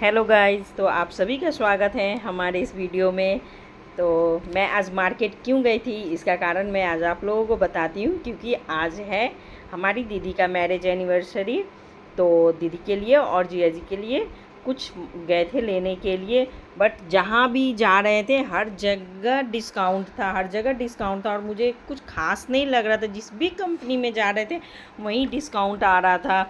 Hello guys, तो आप सभी का स्वागत है हमारे इस वीडियो में। तो मैं आज मार्केट क्यों गई थी, इसका कारण मैं आज आप लोगों को बताती हूँ। क्योंकि आज है हमारी दीदी का मैरिज एनिवर्सरी। तो दीदी के लिए और जिया जी के लिए कुछ गए थे लेने के लिए। बट जहाँ भी जा रहे थे हर जगह डिस्काउंट था, हर जगह डिस्काउंट था। और मुझे कुछ खास नहीं लग रहा था, जिस भी कंपनी में जा रहे थे वहीं डिस्काउंट आ रहा था।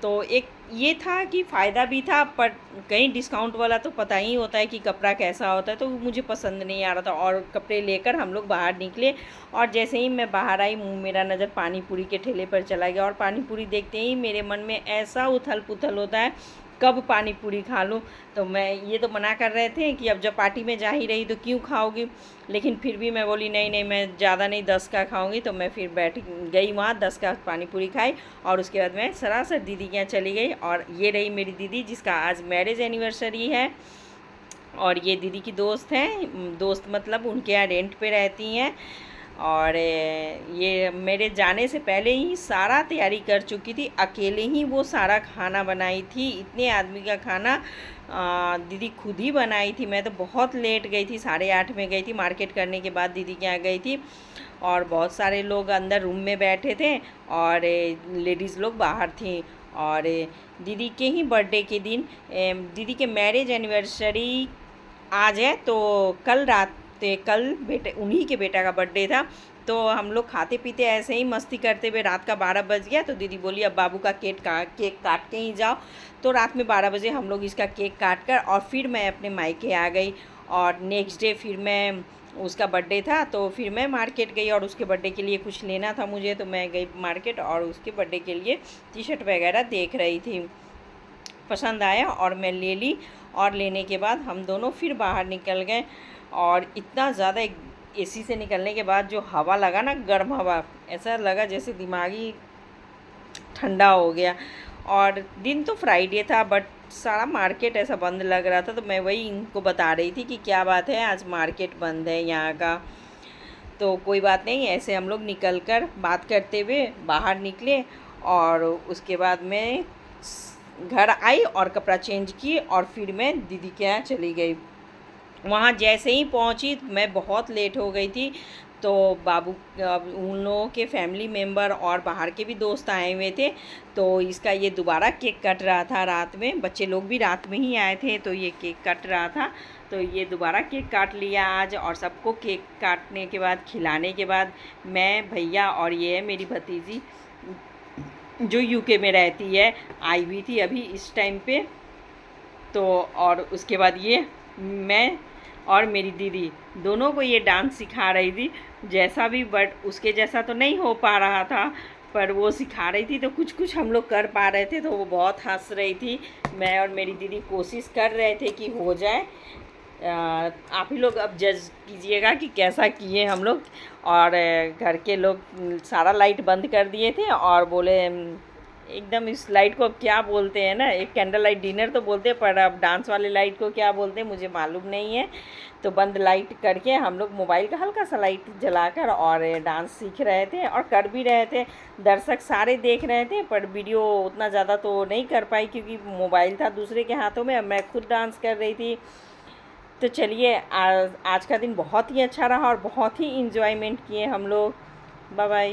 तो एक ये था कि फ़ायदा भी था, पर कहीं डिस्काउंट वाला तो पता ही होता है कि कपड़ा कैसा होता है, तो मुझे पसंद नहीं आ रहा था। और कपड़े लेकर हम लोग बाहर निकले, और जैसे ही मैं बाहर आई मेरा नज़र पानी पूरी के ठेले पर चला गया। और पानी पूरी देखते ही मेरे मन में ऐसा उथल पुथल होता है, कब पानी पूरी खा लूँ। तो मैं ये तो मना कर रहे थे कि अब जब पार्टी में जा ही रही तो क्यों खाओगी, लेकिन फिर भी मैं बोली नहीं नहीं, मैं ज़्यादा नहीं 10 का खाऊंगी। तो मैं फिर बैठ गई वहाँ, 10 का पानी पूरी खाई। और उसके बाद मैं सरासर दीदी के यहाँ चली गई। और ये रही मेरी दीदी, जिसका आज मैरिज एनिवर्सरी है। और ये दीदी की दोस्त हैं, दोस्त मतलब उनके यहाँ रेंट पे रहती हैं। और ये मेरे जाने से पहले ही सारा तैयारी कर चुकी थी, अकेले ही वो सारा खाना बनाई थी। इतने आदमी का खाना दीदी खुद ही बनाई थी। मैं तो बहुत लेट गई थी, 8:30 में गई थी, मार्केट करने के बाद दीदी के यहाँ गई थी। और बहुत सारे लोग अंदर रूम में बैठे थे और लेडीज़ लोग बाहर थी। और दीदी के ही बर्थडे के दिन, दीदी के मैरिज एनिवर्सरी आज है, तो कल रात, कल बेटे उन्हीं के बेटा का बर्थडे था। तो हम लोग खाते पीते ऐसे ही मस्ती करते हुए रात का 12 बज गया। तो दीदी बोली अब बाबू का केक काट के ही जाओ। तो रात में 12 बजे हम लोग इसका केक काट कर, और फिर मैं अपने मायके आ गई। और नेक्स्ट डे फिर मैं, उसका बर्थडे था तो फिर मैं मार्केट गई, और उसके बर्थडे के लिए कुछ लेना था मुझे, तो मैं गई मार्केट और उसके बर्थडे के लिए टी शर्ट वगैरह देख रही थी। पसंद आया और मैं ले ली। और लेने के बाद हम दोनों फिर बाहर निकल गए। और इतना ज़्यादा एसी से निकलने के बाद जो हवा लगा ना, गर्म हवा, ऐसा लगा जैसे दिमागी ठंडा हो गया। और दिन तो फ्राइडे था, बट सारा मार्केट ऐसा बंद लग रहा था। तो मैं वही इनको बता रही थी कि क्या बात है, आज मार्केट बंद है यहाँ का। तो कोई बात नहीं, ऐसे हम लोग निकल कर बात करते हुए बाहर निकले। और उसके बाद मैं घर आई और कपड़ा चेंज किए, और फिर मैं दीदी के यहाँ चली गई। वहाँ जैसे ही पहुँची मैं बहुत लेट हो गई थी। तो बाबू, उन लोगों के फैमिली मेम्बर और बाहर के भी दोस्त आए हुए थे। तो इसका ये दोबारा केक कट रहा था रात में, बच्चे लोग भी रात में ही आए थे, तो ये केक कट रहा था। तो ये दोबारा केक काट लिया आज। और सबको केक काटने के बाद, खिलाने के बाद, मैं, भैया और ये है मेरी भतीजी जो यूके में रहती है, आई हुई थी अभी इस टाइम पे। तो और उसके बाद ये मैं और मेरी दीदी दोनों को ये डांस सिखा रही थी, जैसा भी, बट उसके जैसा तो नहीं हो पा रहा था, पर वो सिखा रही थी तो कुछ कुछ हम लोग कर पा रहे थे। तो वो बहुत हंस रही थी। मैं और मेरी दीदी कोशिश कर रहे थे कि हो जाए। आप ही लोग अब जज कीजिएगा कि कैसा किए हम लोग। और घर के लोग सारा लाइट बंद कर दिए थे और बोले, एकदम इस लाइट को अब क्या बोलते हैं ना, एक कैंडल लाइट डिनर तो बोलते हैं, पर अब डांस वाले लाइट को क्या बोलते हैं मुझे मालूम नहीं है। तो बंद लाइट करके हम लोग मोबाइल का हल्का सा लाइट जलाकर और डांस सीख रहे थे और कर भी रहे थे। दर्शक सारे देख रहे थे, पर वीडियो उतना ज़्यादा तो नहीं कर पाई क्योंकि मोबाइल था दूसरे के हाथों में, मैं खुद डांस कर रही थी। तो चलिए, आज का दिन बहुत ही अच्छा रहा और बहुत ही इंजॉयमेंट किए हम लोग। Bye bye.